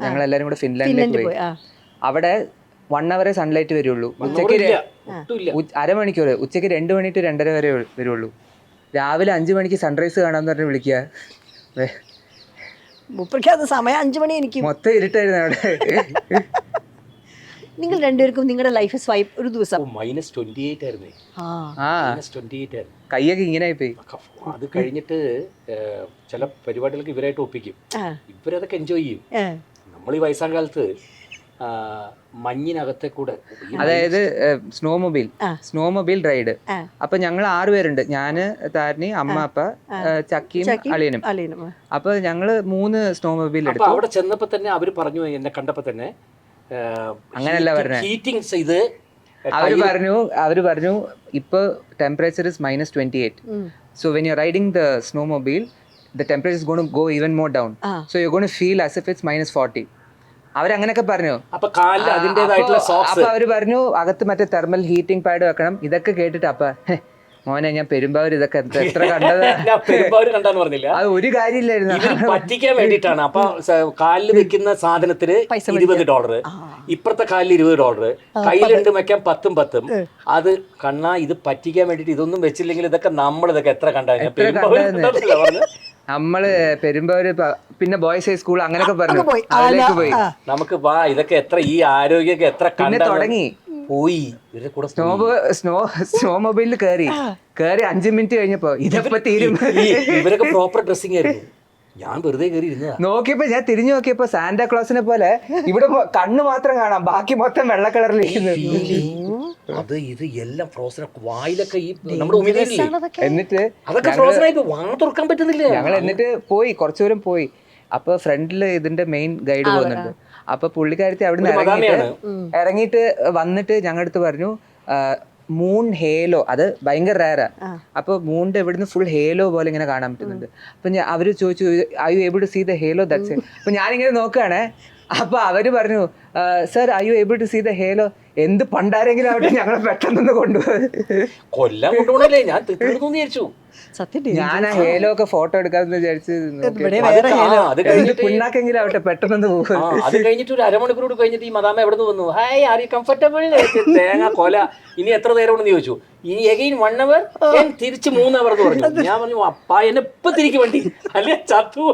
ഞങ്ങൾ എല്ലാവരും കൂടെ ഫിൻലാൻഡിലേക്ക് പോയി. അവിടെ 1 hour സൺലൈറ്റ് വരുള്ളൂ. ഉച്ചയ്ക്ക് അരമണിക്കൂർ, ഉച്ചയ്ക്ക് 2 മണി to 2:30 വരെ വരുള്ളൂ. രാവിലെ 5 മണിക്ക് സൺറൈസ് കാണാന്ന് പറഞ്ഞ് വിളിക്കുക. സമയം 5 മണി. എനിക്ക് മൊത്തം ഇരുട്ടായിരുന്നു അവിടെ. നിങ്ങൾ രണ്ടുപേർക്കും നിങ്ങളുടെ ലൈഫ് സ്വൈപ്പ് ഒരു ദിവസം -28 ആയിരുന്നേ. -28 ആയിരുന്നു. കയ്യൊക്കെ ഇങ്ങനെ പോയി. അത് കഴിഞ്ഞിട്ട് ചില പരിപാടികൾക്ക് ഇവരായിട്ട് ഒപ്പിക്കും. ഇവരതൊക്കെ എൻജോയ് ചെയ്യും. നമ്മൾ ഈ വയസ്സാം കാലത്ത് മഞ്ഞിനകത്തെ കൂടെ, അതായത് സ്നോ മൊബൈൽ റൈഡ്. അപ്പൊ ഞങ്ങൾ 6 പേരുണ്ട്. ഞാന്, താരിണി, അമ്മ, അപ്പ, ചക്കിയും അളിയനും. അപ്പൊ ഞങ്ങള് 3 സ്നോ മൊബൈൽ എടുത്തു. അവിടെ ചെന്നപ്പോ തന്നെ അവര് പറഞ്ഞു, എന്നെ കണ്ടപ്പോ തന്നെ അങ്ങനെയല്ല പറഞ്ഞത്. ഹീറ്റിംഗ് ചെയ്ത് അവര് പറഞ്ഞു ഇപ്പൊ temperature is -28. So when you're riding the snowmobile, the temperature is going to go even more down. So you're going to feel as if it's -40. അവരങ്ങനെയൊക്കെ പറഞ്ഞു. അപ്പൊ കാലിൽ അതിന്റേതായിട്ടുള്ള സോക്സ്. അപ്പൊ അവര് പറഞ്ഞു അകത്ത് മറ്റേ തെർമൽ ഹീറ്റിംഗ് പാഡ് വെക്കണം. ഇതൊക്കെ കേട്ടിട്ട് അപ്പ മോനെ ഞാൻ പെരുമ്പാവൂർ ഇതൊക്കെ എത്ര കണ്ടതാ. പെരുമ്പാവൂർ കണ്ടാന്ന് പറഞ്ഞില്ല. അത് ഒരു കാര്യമില്ലായിരുന്നു. പറ്റിക്കാൻ വേണ്ടിയിട്ടാണ്. അപ്പൊ കാലിൽ വെക്കുന്ന സാധനത്തിന് $20, ഇപ്പുറത്തെ കാലിൽ $20, കയ്യിലിട്ട് വെക്കാൻ 10. അത് കണ്ണാ ഇത് പറ്റിക്കാൻ വേണ്ടിട്ട് ഇതൊന്നും വെച്ചില്ലെങ്കിൽ ഇതൊക്കെ നമ്മളിതൊക്കെ എത്ര കണ്ടായിരുന്നു. നമ്മള് പെരുമ്പാവൂര് പിന്നെ ബോയ്സ് ഹൈ സ്കൂൾ അങ്ങനെയൊക്കെ പറഞ്ഞു. അതിലേക്ക് പോയി. നമുക്ക് വാ ഇതൊക്കെ എത്ര ഈ ആരോഗ്യമൊക്കെ എത്ര തുടങ്ങി പോയി. സ്നോ മൊബൈലിൽ കയറി 5 മിനിറ്റ് കഴിഞ്ഞപ്പോ ഇതൊക്കെ തീരും. ഇവരൊക്കെ പ്രോപ്പർ ഡ്രസ്സിംഗ് ആയിരുന്നു. ഞാൻ വെറുതെ കയറി ഇരുന്നതാ. നോക്കിയപ്പോ ഞാൻ തിരിഞ്ഞു നോക്കിയപ്പോ സാന്റാക്ലോസിനെ പോലെ ഇവിടെ കണ്ണ് മാത്രം കാണാം, ബാക്കി മൊത്തം വെള്ള കളറിലിരിക്കുന്നു. അത് ഇത് എല്ലാം ഫ്രോസൺ. വായിലൊക്കെ ഈ നമ്മുടെ എന്നിട്ട് അതൊക്കെ ഫ്രോസൺ ആയിട്ട് വാ തുറക്കാൻ പറ്റുന്നില്ല. ഞങ്ങൾ എന്നിട്ട് പോയി കുറച്ചു ദൂരം പോയി. അപ്പൊ ഫ്രണ്ടില് ഇതിന്റെ മെയിൻ ഗൈഡ് പോകുന്നുണ്ട്. അപ്പൊ പുള്ളിക്കാരത്തി അവിടുന്ന് ഇറങ്ങിയിട്ട് വന്നിട്ട് ഞങ്ങളുടെ അടുത്ത് പറഞ്ഞു മൂൺ ഹേലോ, അത് ഭയങ്കര റയറാ. അപ്പൊ മൂണിന്റെ ഇവിടുന്ന് ഫുൾ ഹേലോ പോലെ ഇങ്ങനെ കാണാൻ പറ്റുന്നുണ്ട്. അപ്പൊ അവര് ചോദിച്ചു I you able to see the halo that's it. അപ്പൊ ഞാനിങ്ങനെ നോക്കുകയാണേ. അപ്പൊ അവര് പറഞ്ഞു sir I you able to see the halo. എന്ത് പണ്ടാരെങ്കിലും അവിടെ ഞങ്ങളെ പെട്ടെന്ന് കൊണ്ടുപോയി കൊല്ലാൻ കൊണ്ടുപോകണല്ലേ. ഞാൻ വിചാരിച്ചു ഞാൻ ആ ഹേലോ ഒക്കെ ഫോട്ടോ എടുക്കാന്ന് വിചാരിച്ചു. പിണ്ണാക്കെങ്കിലും ആവട്ടെ പെട്ടെന്ന് പോകും. അത് കഴിഞ്ഞിട്ട് ഒരു അരമണിക്കൂർ കഴിഞ്ഞിട്ട് ഈ മദാമ എവിടെ നിന്ന് വന്നു, ഹായ് ആർ യു കംഫർട്ടബിൾ. തേങ്ങ കൊല. ഇനി എത്ര നേരം ഉണ്ടെന്ന് ചോദിച്ചു. ഇനി എഗെയിൻ 1 hour, തിരിച്ച് 3 hour എന്ന് പറഞ്ഞു. ഞാൻ പറഞ്ഞു അപ്പാ എന്നെ ഇപ്പൊ തിരിക്ക് വണ്ടി അല്ലെ ചത്തു.